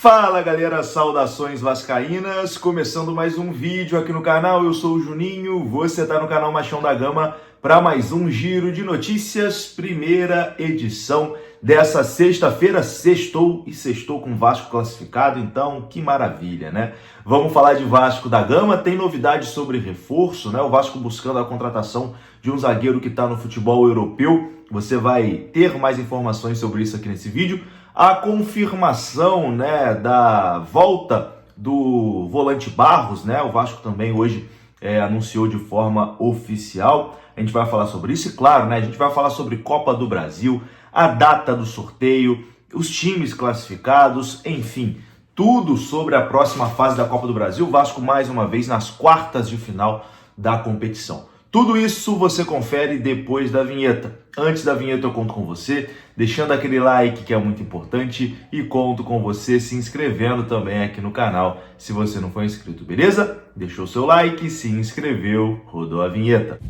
Fala galera, saudações vascaínas, começando mais um vídeo aqui no canal, eu sou o Juninho, você tá no canal Machão da Gama para mais um giro de notícias, primeira edição dessa sexta-feira, sextou com Vasco classificado, então que maravilha, né? Vamos falar de Vasco da Gama, tem novidades sobre reforço, né? O Vasco buscando a contratação de um zagueiro que está no futebol europeu, você vai ter mais informações sobre isso aqui nesse vídeo. A confirmação, né, da volta do volante Barros, né? O Vasco também hoje anunciou de forma oficial. A gente vai falar sobre isso e, claro, né, a gente vai falar sobre Copa do Brasil, a data do sorteio, os times classificados, enfim, tudo sobre a próxima fase da Copa do Brasil. O Vasco mais uma vez nas quartas de final da competição. Tudo isso você confere depois da vinheta. Antes da vinheta eu conto com você, deixando aquele like que é muito importante e conto com você se inscrevendo também aqui no canal se você não for inscrito, beleza? Deixou seu like, se inscreveu, rodou a vinheta.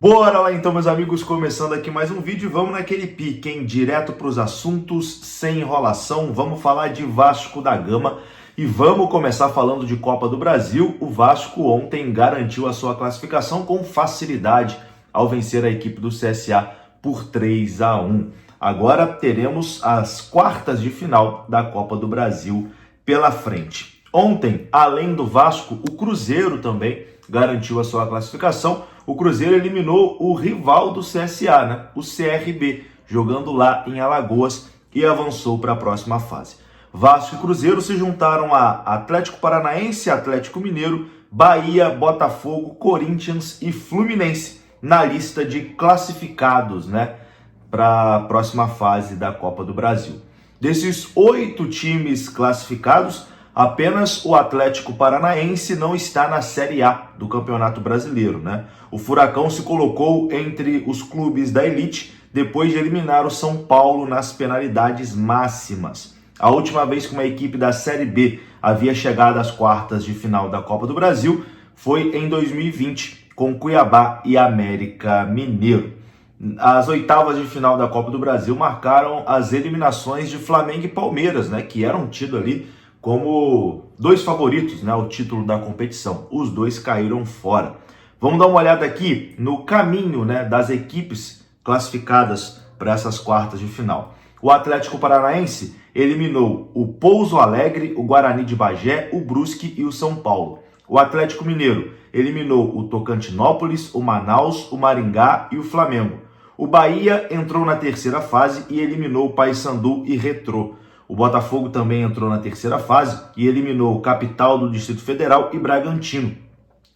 Bora lá então, meus amigos, começando aqui mais um vídeo, vamos naquele pique, hein? Direto para os assuntos, sem enrolação, vamos falar de Vasco da Gama e vamos começar falando de Copa do Brasil. O Vasco ontem garantiu a sua classificação com facilidade ao vencer a equipe do CSA por 3-1. Agora teremos as quartas de final da Copa do Brasil pela frente. Ontem, além do Vasco, o Cruzeiro também garantiu a sua classificação. O Cruzeiro eliminou o rival do CSA, né? O CRB, jogando lá em Alagoas e avançou para a próxima fase. Vasco e Cruzeiro se juntaram a Atlético Paranaense, Atlético Mineiro, Bahia, Botafogo, Corinthians e Fluminense na lista de classificados, né, para a próxima fase da Copa do Brasil. Desses 8 times classificados, apenas o Atlético Paranaense não está na Série A do Campeonato Brasileiro, né? O Furacão se colocou entre os clubes da elite depois de eliminar o São Paulo nas penalidades máximas. A última vez que uma equipe da Série B havia chegado às quartas de final da Copa do Brasil foi em 2020, com Cuiabá e América Mineiro. As oitavas de final da Copa do Brasil marcaram as eliminações de Flamengo e Palmeiras, né, que eram tidos ali como dois favoritos, né, ao título da competição. Os dois caíram fora. Vamos dar uma olhada aqui no caminho, né, das equipes classificadas para essas quartas de final. O Atlético Paranaense eliminou o Pouso Alegre, o Guarani de Bagé, o Brusque e o São Paulo. O Atlético Mineiro eliminou o Tocantinópolis, o Manaus, o Maringá e o Flamengo. O Bahia entrou na terceira fase e eliminou o Paysandu e Retrô. O Botafogo também entrou na terceira fase e eliminou Capital do Distrito Federal e Bragantino.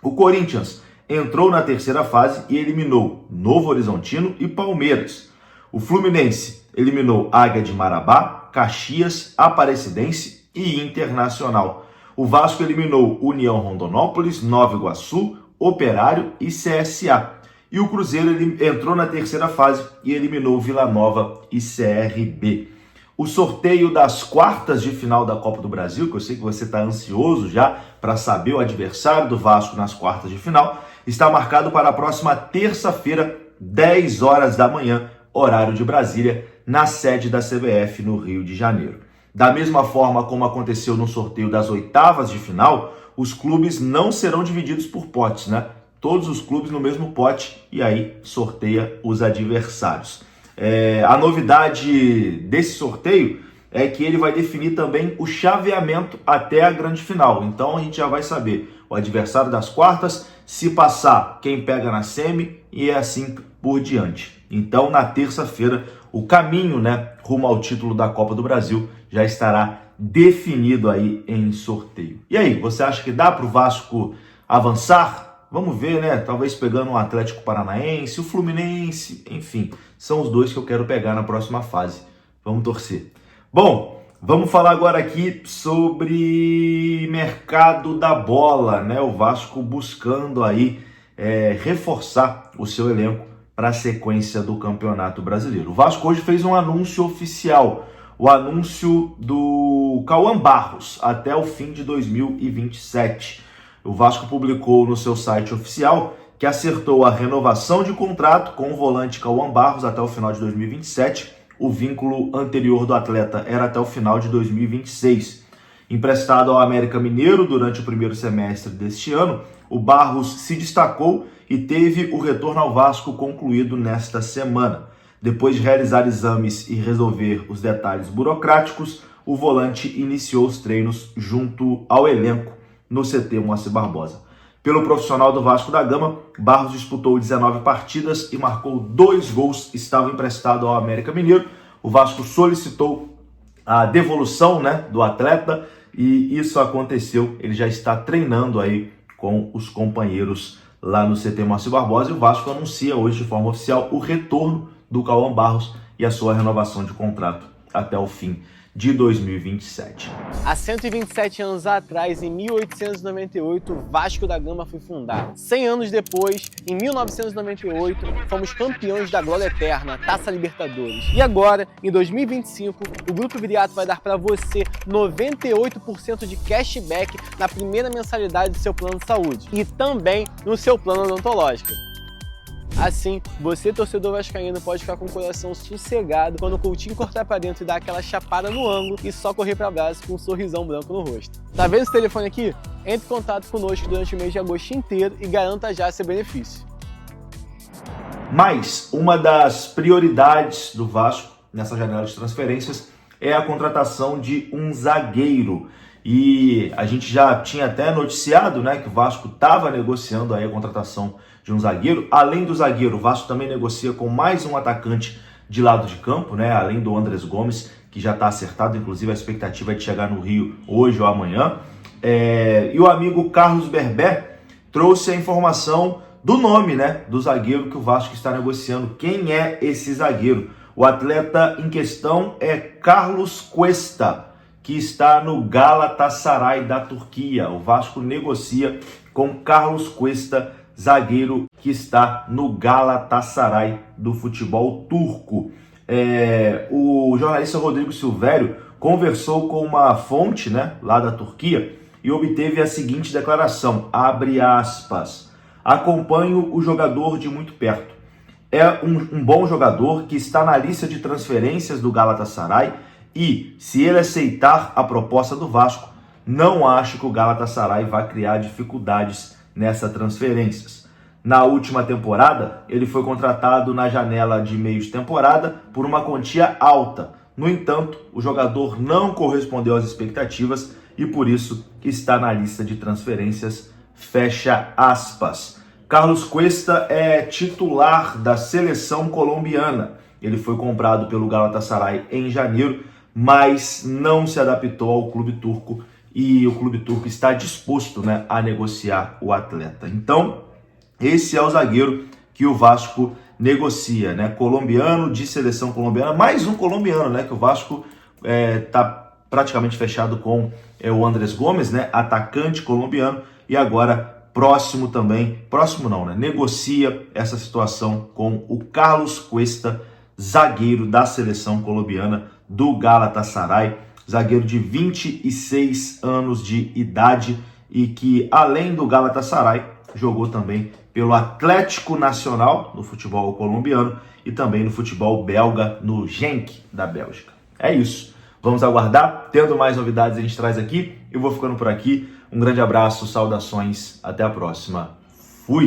O Corinthians entrou na terceira fase e eliminou Novo Horizontino e Palmeiras. O Fluminense eliminou Águia de Marabá, Caxias, Aparecidense e Internacional. O Vasco eliminou União Rondonópolis, Nova Iguaçu, Operário e CSA. E o Cruzeiro entrou na terceira fase e eliminou Vila Nova e CRB. O sorteio das quartas de final da Copa do Brasil, que eu sei que você está ansioso já para saber o adversário do Vasco nas quartas de final, está marcado para a próxima terça-feira, 10 horas da manhã, horário de Brasília, na sede da CBF no Rio de Janeiro. Da mesma forma como aconteceu no sorteio das oitavas de final, os clubes não serão divididos por potes, né? Todos os clubes no mesmo pote e aí sorteia os adversários. A novidade desse sorteio é que ele vai definir também o chaveamento até a grande final. Então a gente já vai saber o adversário das quartas, se passar quem pega na semi e assim por diante. Então na terça-feira o caminho, né, rumo ao título da Copa do Brasil já estará definido aí em sorteio. E aí, você acha que dá para o Vasco avançar? Vamos ver, né? Talvez pegando um Atlético Paranaense, o Fluminense, enfim, são os dois que eu quero pegar na próxima fase. Vamos torcer. Bom, vamos falar agora aqui sobre mercado da bola, né? O Vasco buscando aí reforçar o seu elenco para a sequência do Campeonato Brasileiro. O Vasco hoje fez um anúncio oficial, o anúncio do Cauã Barros até o fim de 2027. O Vasco publicou no seu site oficial que acertou a renovação de contrato com o volante Cauã Barros até o final de 2027. O vínculo anterior do atleta era até o final de 2026. Emprestado ao América Mineiro durante o primeiro semestre deste ano, o Barros se destacou e teve o retorno ao Vasco concluído nesta semana. Depois de realizar exames e resolver os detalhes burocráticos, o volante iniciou os treinos junto ao elenco no CT Moacir Barbosa. Pelo profissional do Vasco da Gama, Barros disputou 19 partidas e marcou 2 gols. Estava emprestado ao América Mineiro. O Vasco solicitou a devolução, do atleta e isso aconteceu. Ele já está treinando aí com os companheiros lá no CT Moacir Barbosa e o Vasco anuncia hoje de forma oficial o retorno do Cauã Barros e a sua renovação de contrato até o fim de 2027. Há 127 anos atrás, em 1898, o Vasco da Gama foi fundado. 100 anos depois, em 1998, fomos campeões da Glória Eterna, Taça Libertadores. E agora, em 2025, o Grupo Viriato vai dar para você 98% de cashback na primeira mensalidade do seu plano de saúde e também no seu plano odontológico. Assim, você, torcedor vascaíno, pode ficar com o coração sossegado quando o Coutinho cortar para dentro e dar aquela chapada no ângulo e só correr para abraço com um sorrisão branco no rosto. Tá vendo esse telefone aqui? Entre em contato conosco durante o mês de agosto inteiro e garanta já seu benefício. Mas uma das prioridades do Vasco nessa janela de transferências é a contratação de um zagueiro. E a gente já tinha até noticiado, que o Vasco estava negociando aí a contratação de um zagueiro. Além do zagueiro, o Vasco também negocia com mais um atacante de lado de campo, além do Andrés Gomes, que já está acertado, inclusive a expectativa é de chegar no Rio hoje ou amanhã. E o amigo Carlos Berber trouxe a informação do nome do zagueiro que o Vasco está negociando. Quem é esse zagueiro? O atleta em questão é Carlos Cuesta, que está no Galatasaray da Turquia. O Vasco negocia com Carlos Cuesta, zagueiro que está no Galatasaray do futebol turco. O jornalista Rodrigo Silvério conversou com uma fonte lá da Turquia e obteve a seguinte declaração, abre aspas, acompanho o jogador de muito perto. É um bom jogador que está na lista de transferências do Galatasaray e, se ele aceitar a proposta do Vasco, não acho que o Galatasaray vai criar dificuldades nessas transferências. Na última temporada, ele foi contratado na janela de meio de temporada por uma quantia alta. No entanto, o jogador não correspondeu às expectativas e por isso está na lista de transferências, fecha aspas. Carlos Cuesta é titular da seleção colombiana. Ele foi comprado pelo Galatasaray em janeiro, mas não se adaptou ao clube turco e o clube turco está disposto a negociar o atleta. Então, esse é o zagueiro que o Vasco negocia, colombiano, de seleção colombiana, mais um colombiano, que o Vasco está praticamente fechado com o Andrés Gomes, atacante colombiano, e agora negocia essa situação com o Carlos Cuesta, zagueiro da seleção colombiana do Galatasaray, zagueiro de 26 anos de idade e que, além do Galatasaray, jogou também pelo Atlético Nacional, no futebol colombiano, e também no futebol belga, no Genk da Bélgica. É isso. Vamos aguardar. Tendo mais novidades, a gente traz aqui. Eu vou ficando por aqui. Um grande abraço, saudações. Até a próxima. Fui!